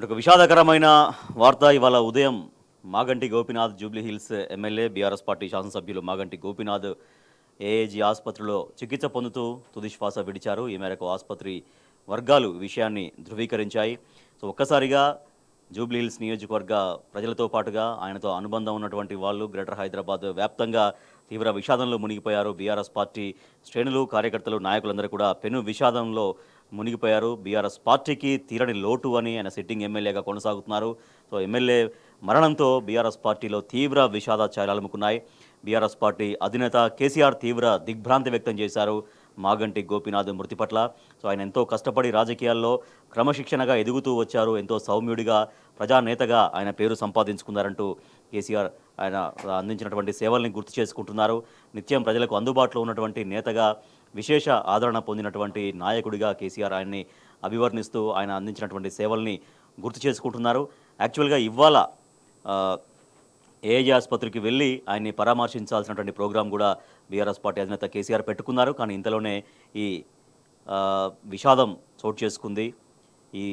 ఒక విషాదకరమైన వార్త ఇవాళ ఉదయం Maganti Gopinath Jubilee Hills MLA BRS party శాసనసభ్యులు మాగంటి గోపీనాథ్ ఏఏజీ ఆసుపత్రిలో చికిత్స పొందుతూ తుది శ్వాస విడిచారు. ఈ మేరకు ఆసుపత్రి వర్గాలు విషయాన్ని ధృవీకరించాయి. సో ఒక్కసారిగా జూబ్లీహిల్స్ నియోజకవర్గ ప్రజలతో పాటుగా ఆయనతో అనుబంధం ఉన్నటువంటి వాళ్ళు గ్రేటర్ హైదరాబాద్ వ్యాప్తంగా తీవ్ర విషాదంలో మునిగిపోయారు. బీఆర్ఎస్ పార్టీ శ్రేణులు, కార్యకర్తలు, నాయకులందరూ కూడా పెను విషాదంలో మునిగిపోయారు. బీఆర్ఎస్ పార్టీకి తీరని లోటు అని ఆయన సిట్టింగ్ ఎమ్మెల్యేగా కొనసాగుతున్నారు. సో ఎమ్మెల్యే మరణంతో బీఆర్ఎస్ పార్టీలో తీవ్ర విషాద ఛాయలు అలుముకున్నాయి. బీఆర్ఎస్ పార్టీ అధినేత కేసీఆర్ తీవ్ర దిగ్భ్రాంతి వ్యక్తం చేశారు మాగంటి గోపీనాథ్ మృతి పట్ల. సో ఆయన ఎంతో కష్టపడి రాజకీయాల్లో క్రమశిక్షణగా ఎదుగుతూ వచ్చారు. ఎంతో సౌమ్యుడిగా, ప్రజానేతగా ఆయన పేరు సంపాదించుకున్నారంటూ కేసీఆర్ ఆయన అందించినటువంటి సేవల్ని గుర్తు చేసుకుంటున్నారు. నిత్యం ప్రజలకు అందుబాటులో ఉన్నటువంటి నేతగా, విశేష ఆదరణ పొందినటువంటి నాయకుడిగా కేసీఆర్ ఆయన్ని అభివర్ణిస్తూ ఆయన అందించినటువంటి సేవల్ని గుర్తు చేసుకుంటున్నారు. యాక్చువల్గా ఇవాళ ఏఏజీ ఆసుపత్రికి వెళ్ళి ఆయన్ని పరామర్శించాల్సినటువంటి ప్రోగ్రాం కూడా బీఆర్ఎస్ పార్టీ అధినేత కేసీఆర్ పెట్టుకున్నారు. కానీ ఇంతలోనే ఈ విషాదం చోటు చేసుకుంది. ఈ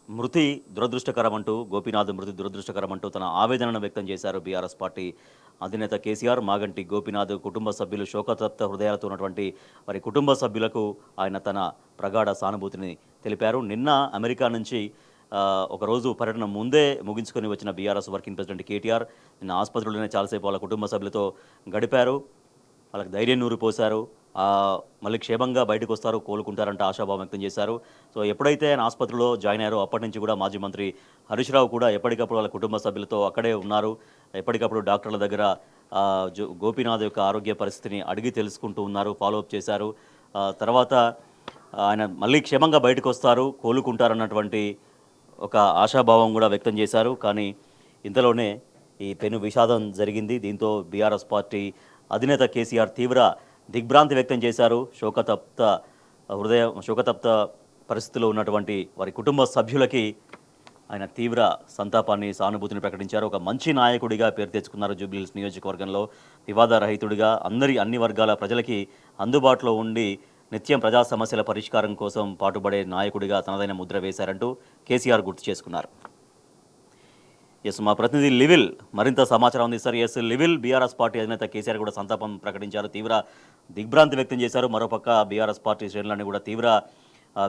మృతి దురదృష్టకరం అంటూ, గోపీనాథ్ మృతి దురదృష్టకరం అంటూ తన ఆవేదనను వ్యక్తం చేశారు బీఆర్ఎస్ పార్టీ అధినేత కేసీఆర్. మాగంటి గోపీనాథ్ కుటుంబ సభ్యులు, శోకతప్త హృదయాలతో ఉన్నటువంటి వారి కుటుంబ సభ్యులకు ఆయన తన ప్రగాఢ సానుభూతిని తెలిపారు. నిన్న అమెరికా నుంచి ఒకరోజు పర్యటన ముందే ముగించుకొని వచ్చిన బీఆర్ఎస్ వర్కింగ్ ప్రెసిడెంట్ కేటీఆర్ నిన్న ఆసుపత్రిలోనే చాలాసేపు వాళ్ళ కుటుంబ సభ్యులతో గడిపారు. వాళ్ళకి ధైర్యం నూరిపోశారు. మళ్ళీ క్షేమంగా బయటకు వస్తారు, కోలుకుంటారంటే ఆశాభావం వ్యక్తం చేశారు. సో ఎప్పుడైతే ఆయన ఆసుపత్రిలో జాయిన్ అయ్యారో అప్పటి నుంచి కూడా మాజీ మంత్రి హరీష్ రావు కూడా ఎప్పటికప్పుడు వాళ్ళ కుటుంబ సభ్యులతో అక్కడే ఉన్నారు. ఎప్పటికప్పుడు డాక్టర్ల దగ్గర గోపీనాథ్ యొక్క ఆరోగ్య పరిస్థితిని అడిగి తెలుసుకుంటూ ఉన్నారు, ఫాలోఅప్ చేశారు. తర్వాత ఆయన మళ్ళీ క్షేమంగా బయటకు వస్తారు, కోలుకుంటారన్నటువంటి ఒక ఆశాభావం కూడా వ్యక్తం చేశారు. కానీ ఇంతలోనే ఈ పెను విషాదం జరిగింది. దీంతో బీఆర్ఎస్ పార్టీ అధినేత కేసీఆర్ తీవ్ర దిగ్భ్రాంతి వ్యక్తం చేశారు. శోకతప్త పరిస్థితిలో ఉన్నటువంటి వారి కుటుంబ సభ్యులకి ఆయన తీవ్ర సంతాపాన్ని, సానుభూతిని ప్రకటించారు. ఒక మంచి నాయకుడిగా పేరు తెచ్చుకున్నారు జూబ్లీహిల్స్ నియోజకవర్గంలో. వివాదరహితుడిగా అన్ని వర్గాల ప్రజలకి అందుబాటులో ఉండి నిత్యం ప్రజా సమస్యల పరిష్కారం కోసం పాటుపడే నాయకుడిగా తనదైన ముద్ర వేశారంటూ కేసీఆర్ గుర్తు చేసుకున్నారు. ఎస్, మా ప్రతినిధి లివిల్ మరింత సమాచారం అందిస్తారు. ఎస్ లివిల్, బీఆర్ఎస్ పార్టీ అధినేత కేసీఆర్ కూడా సంతాపం ప్రకటించారు, తీవ్ర దిగ్భ్రాంతి వ్యక్తం చేశారు. మరోపక్క బీఆర్ఎస్ పార్టీ శ్రేణులన్నీ కూడా తీవ్ర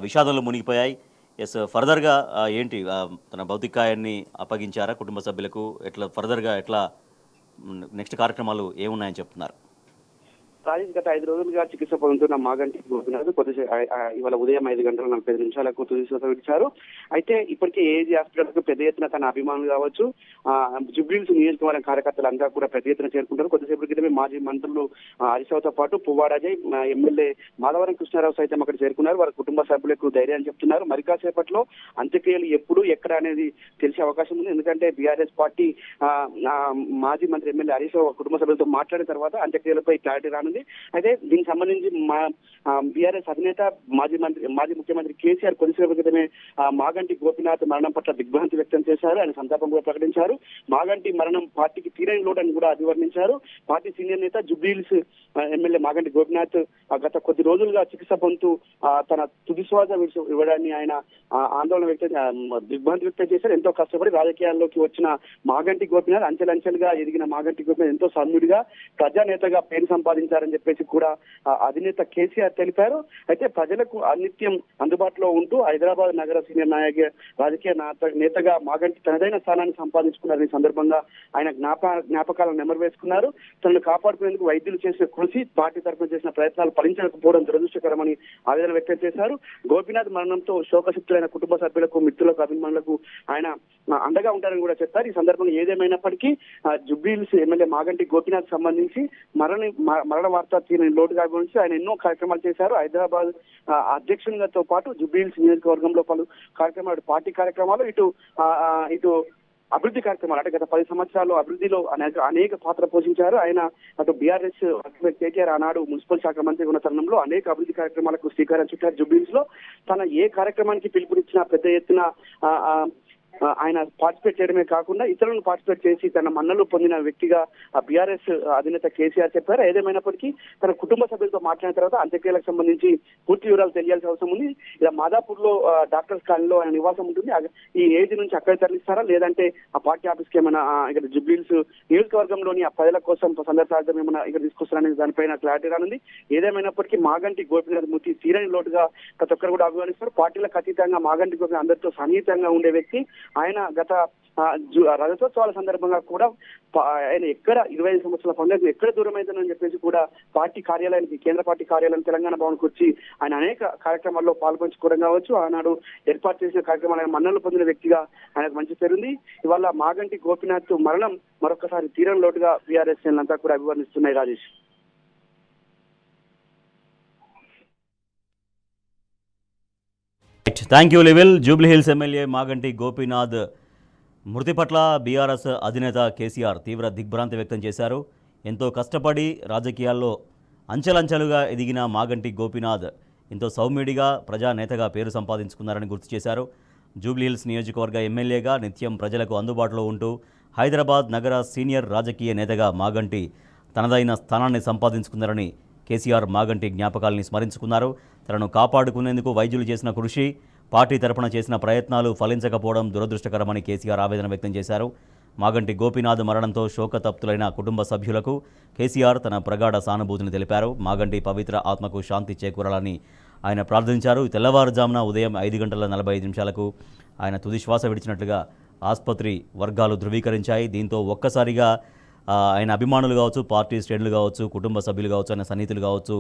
విషాదంలో మునిగిపోయాయి. ఎస్, ఫర్దర్గా ఏంటి, తన భౌతికాయాన్ని అప్పగించారా కుటుంబ సభ్యులకు? ఎట్లా నెక్స్ట్ కార్యక్రమాలు ఏమున్నాయని చెప్తున్నారు? రాజేష్, గత 5 రోజులుగా చికిత్స పొందుతున్న మాగంటి గోపీనాథ్ ఇవాళ ఉదయం 5:45 తుది శ్వాస విడిచారు. అయితే ఇప్పటికే ఏజీ హాస్పిటల్కు పెద్ద ఎత్తున తన అభిమానులు కావచ్చు, జూబ్లీహిల్స్ నియోజకవర్గ కార్యకర్తలంతా కూడా పెద్ద ఎత్తున చేరుకుంటారు. కొద్దిసేపటి క్రితమే మాజీ మంత్రులు హరీశ్రావుతో పాటు పువ్వాడజయ్, ఎమ్మెల్యే మాధవరం కృష్ణారావు సైతం అక్కడ చేరుకున్నారు. వారి కుటుంబ సభ్యులకు ధైర్యాన్ని చెప్తున్నారు. మరి కాసేపట్లో అంత్యక్రియలు ఎప్పుడు, ఎక్కడ అనేది తెలిసే అవకాశం ఉంది. ఎందుకంటే బీఆర్ఎస్ పార్టీ మాజీ మంత్రి ఎమ్మెల్యే హరీశ్రావు కుటుంబ సభ్యులతో మాట్లాడిన తర్వాత అంత్యక్రియలపై క్లారిటీ రానుంది. అయితే దీనికి సంబంధించి బీఆర్ఎస్ అధినేత మాజీ ముఖ్యమంత్రి కేసీఆర్ కొద్దిసేపు క్రితమే మాగంటి గోపీనాథ్ మరణం పట్ల దిగ్భ్రాంతి వ్యక్తం చేశారు. ఆయన సంతాపం కూడా ప్రకటించారు. మాగంటి మరణం పార్టీకి తీరని లోటు అని కూడా అభివర్ణించారు. పార్టీ సీనియర్ నేత జూబ్లీహిల్స్ ఎమ్మెల్యే మాగంటి గోపీనాథ్ గత కొద్ది రోజులుగా చికిత్స పొందుతూ తన తుది శ్వాస ఇవ్వడాన్ని ఆయన దిగ్భ్రాంతి వ్యక్తం చేశారు. ఎంతో కష్టపడి రాజకీయాల్లోకి వచ్చిన మాగంటి గోపీనాథ్, అంచెలంచెలుగా ఎదిగిన మాగంటి గోపీనాథ్ ఎంతో సౌమ్యుడిగా, ప్రజానేతగా పేరు సంపాదించారని చెప్పేసి కూడా అధినేత కేసీఆర్ తెలిపారు. అయితే ప్రజలకు అనిత్యం అందుబాటులో ఉంటూ హైదరాబాద్ నగర సీనియర్ రాజకీయ నేతగా మాగంటి తనదైన స్థానాన్ని సంపాదించుకున్నారు. ఈ సందర్భంగా ఆయన జ్ఞాపకాలను నెమరు వేసుకున్నారు. తనను కాపాడుకునేందుకు వైద్యులు చేసిన కృషి, పార్టీ తరఫున చేసిన ప్రయత్నాలు ఫలించకపోవడం దురదృష్టకరమని ఆవేదన వ్యక్తం చేశారు. గోపీనాథ్ మరణంతో శోకశక్తులైన కుటుంబ సభ్యులకు, మిత్రులకు, అభిమానులకు ఆయన అండగా ఉంటారని కూడా చెప్పారు. ఈ సందర్భంగా ఏదేమైనప్పటికీ జూబ్లీహిల్స్ ఎమ్మెల్యే మాగంటి గోపీనాథ్ సంబంధించి మరణ వార్త తీరని లోటుగా గురించి ఆయన ఎన్నో కార్యక్రమాలు చేశారు. హైదరాబాద్ అధ్యక్షునితో పాటు జూబ్లీహిల్స్ నియోజకవర్గంలో పలు కార్యక్రమాలు, పార్టీ కార్యక్రమాలు, ఇటు అభివృద్ధి కార్యక్రమాలు, అంటే గత 10 సంవత్సరాల్లో అభివృద్ధిలో అనేక పాత్ర పోషించారు. ఆయన అటు బీఆర్ఎస్ కేటీఆర్ ఆనాడు మున్సిపల్ శాఖ మంత్రి ఉన్న తరుణంలో అనేక అభివృద్ధి కార్యక్రమాలకు శ్రీకారం చుట్టారు. జూబ్లీహిల్స్ లో తన ఏ కార్యక్రమానికి పిలుపునిచ్చినా పెద్ద ఎత్తున ఆయన పార్టిసిపేట్ చేయడమే కాకుండా ఇతరులను పార్టిసిపేట్ చేసి తన మన్నలు పొందిన వ్యక్తిగా బీఆర్ఎస్ అధినేత కేసీఆర్ చెప్పారు. ఏదేమైనప్పటికీ తన కుటుంబ సభ్యులతో మాట్లాడిన తర్వాత అంత్యక్రియలకు సంబంధించి పూర్తి వివరాలు తెలియాల్సిన అవసరం ఉంది. ఇలా మాదాపూర్ లో డాక్టర్స్ కాలనీలో ఆయన నివాసం ఉంటుంది. ఈ ఏజ్ నుంచి అక్కడ తరలిస్తారా లేదంటే ఆ పార్టీ ఆఫీస్ కి ఏమైనా ఇక్కడ జుబ్లీహిల్స్ నియోజకవర్గంలోని ఆ ప్రజల కోసం సందర్శార్థం ఏమైనా ఇక్కడ తీసుకొస్తారనే దానిపైన క్లారిటీ రానుంది. ఏదేమైనప్పటికీ మాగంటి గోపీనాథ్ మూర్తి తీరని లోటుగా ప్రతి ఒక్కరు కూడా అభిమానిస్తారు. పార్టీలకు అతీతంగా మాగంటి గోపీనాథ్ అందరితో సన్నిహితంగా ఉండే వ్యక్తి. ఆయన గత రజతోత్సవాల సందర్భంగా కూడా ఆయన ఎక్కడ 25 సంవత్సరాల పండుగ ఎక్కడ దూరం అవుతుందని చెప్పేసి కూడా పార్టీ కార్యాలయానికి కేంద్ర పార్టీ కార్యాలయం తెలంగాణ భవన్కి వచ్చి ఆయన అనేక కార్యక్రమాల్లో పాల్పంచుకోవడం కావచ్చు. ఆనాడు ఏర్పాటు చేసిన కార్యక్రమాలు ఆయన మన్నలు పొందిన వ్యక్తిగా ఆయనకు మంచి పేరుంది. ఇవాళ మాగంటి గోపీనాథ్ మరణం మరొకసారి తీరని లోటుగా బీఆర్ఎస్ అంతా కూడా అభివర్ణిస్తున్నాయి. Rajesh. Thank you level. Jubilee Hills MLA Maganti Gopinath మృతి పట్ల బీఆర్ఎస్ అధినేత కేసీఆర్ తీవ్ర దిగ్భ్రాంతి వ్యక్తం చేశారు. ఎంతో కష్టపడి రాజకీయాల్లో అంచెలంచెలుగా ఎదిగిన మాగంటి గోపీనాథ్ ఎంతో సౌమ్యుడిగా ప్రజానేతగా పేరు సంపాదించుకున్నారని గుర్తు చేశారు. జూబ్లీహిల్స్ నియోజకవర్గ ఎమ్మెల్యేగా నిత్యం ప్రజలకు అందుబాటులో ఉంటూ హైదరాబాద్ నగర సీనియర్ రాజకీయ నేతగా మాగంటి తనదైన స్థానాన్ని సంపాదించుకున్నారని కేసీఆర్ మాగంటి జ్ఞాపకాలని స్మరించుకున్నారు. తనను కాపాడుకునేందుకు వైద్యులు చేసిన కృషి, పార్టీ తరపున చేసిన ప్రయత్నాలు ఫలించకపోవడం దురదృష్టకరమని కేసీఆర్ ఆవేదన వ్యక్తం చేశారు. మాగంటి గోపీనాథ్ మరణంతో శోకతప్తులైన కుటుంబ సభ్యులకు కేసీఆర్ తన ప్రగాఢ సానుభూతిని తెలిపారు. మాగంటి పవిత్ర ఆత్మకు శాంతి చేకూరాలని ఆయన ప్రార్థించారు. తెల్లవారుజామున ఉదయం 5:45 ఆయన తుది శ్వాస విడిచినట్లుగా ఆసుపత్రి వర్గాలు ధృవీకరించాయి. దీంతో ఒక్కసారిగా ఆయన అభిమానులు కావచ్చు, పార్టీ శ్రేణులు కావచ్చు, కుటుంబ సభ్యులు కావచ్చు, ఆయన సన్నిహితులు కావచ్చు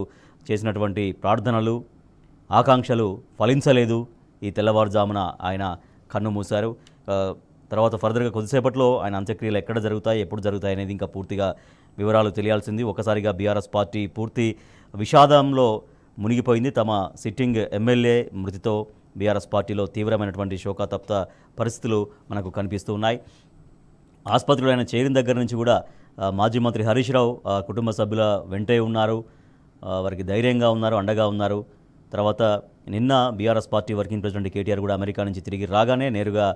చేసినటువంటి ప్రార్థనలు, ఆకాంక్షలు ఫలించలేదు. ఈ తెల్లవారుజామున ఆయన కన్ను మూశారు. తర్వాత ఫర్దర్గా కొద్దిసేపట్లో ఆయన అంత్యక్రియలు ఎక్కడ జరుగుతాయి, ఎప్పుడు జరుగుతాయి అనేది ఇంకా పూర్తిగా వివరాలు తెలియాల్సింది. ఒకసారిగా బీఆర్ఎస్ పార్టీ పూర్తి విషాదంలో మునిగిపోయింది. తమ సిట్టింగ్ ఎమ్మెల్యే మృతితో బీఆర్ఎస్ పార్టీలో తీవ్రమైనటువంటి శోకాతప్త పరిస్థితులు మనకు కనిపిస్తూ ఉన్నాయి. ఆసుపత్రిలో ఆయన చేరిన దగ్గర నుంచి కూడా మాజీ మంత్రి హరీష్ రావు కుటుంబ సభ్యుల వెంటే ఉన్నారు, వారికి ధైర్యంగా ఉన్నారు, అండగా ఉన్నారు. తర్వాత నిన్న BRS party working president KTR కూడా అమెరికా నుంచి తిరిగి రాగానే నేరుగా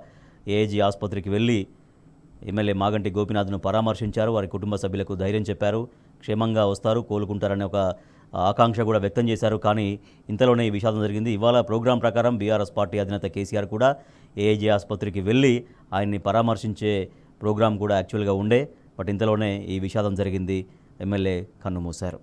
ఏఏజీ ఆసుపత్రికి వెళ్ళి ఎమ్మెల్యే మాగంటి గోపీనాథ్ను పరామర్శించారు. వారి కుటుంబ సభ్యులకు ధైర్యం చెప్పారు. క్షేమంగా వస్తారు, కోలుకుంటారనే ఒక ఆకాంక్ష కూడా వ్యక్తం చేశారు. కానీ ఇంతలోనే ఈ విషాదం జరిగింది. ఇవాళ ప్రోగ్రాం ప్రకారం బీఆర్ఎస్ పార్టీ అధినేత కేసీఆర్ కూడా ఏఏజీ ఆసుపత్రికి వెళ్ళి ఆయన్ని పరామర్శించే ప్రోగ్రాం కూడా యాక్చువల్గా ఉండే. బట్ ఇంతలోనే ఈ విషాదం జరిగింది. ఎమ్మెల్యే కన్నుమూశారు.